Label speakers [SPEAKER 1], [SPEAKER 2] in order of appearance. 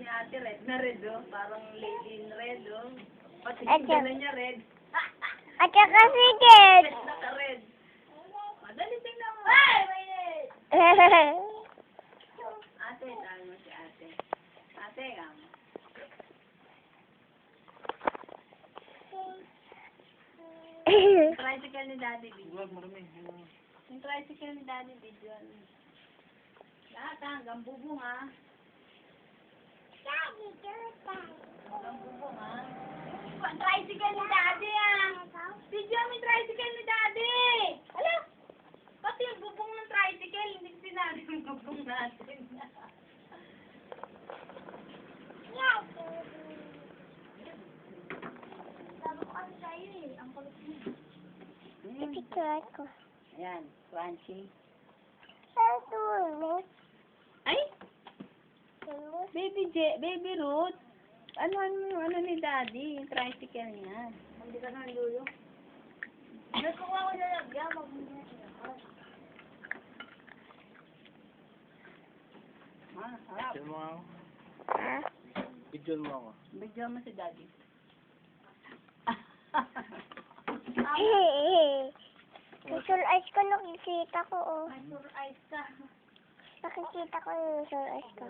[SPEAKER 1] ni ate, red na red, oh. Parang lady in red, oh. Pati
[SPEAKER 2] At
[SPEAKER 1] yung
[SPEAKER 2] saka-
[SPEAKER 1] gano'n niya, red.
[SPEAKER 2] At saka sigit.
[SPEAKER 1] Red na ka-red. Madali tingnan mo. Ate, dahil mo si ate. Ate, kamo. Tricycle ni Daddy, video. Yung tricycle ni Daddy, video. Lahat, hanggang bubong, ha. Hanggang bubong, ha. Yung tricycle ni Daddy, ha. Video mo yung tricycle ni Daddy. Ala, pati yung bubong ng tricycle, hindi ko sinabi yung bubong natin. Sabi ko kasi sa'yo, eh. Ang kulit mo.
[SPEAKER 2] Ipicturean ko.
[SPEAKER 1] Ayan, crunchy.
[SPEAKER 2] Saan tuloy?
[SPEAKER 1] Ay! Baby Ruth. Ano ni Daddy? Yung tricycle niya. Hindi ka na luyo. Nagkuha ko na lagyan. Harap.
[SPEAKER 3] Video mo ako.
[SPEAKER 2] Ha?
[SPEAKER 3] Video mo ako.
[SPEAKER 1] Bigyan mo si Daddy.
[SPEAKER 2] Visual eyes ko nakikita ko, oh.
[SPEAKER 1] May surprise ka.
[SPEAKER 2] Nakikita ko yung visual eyes ko.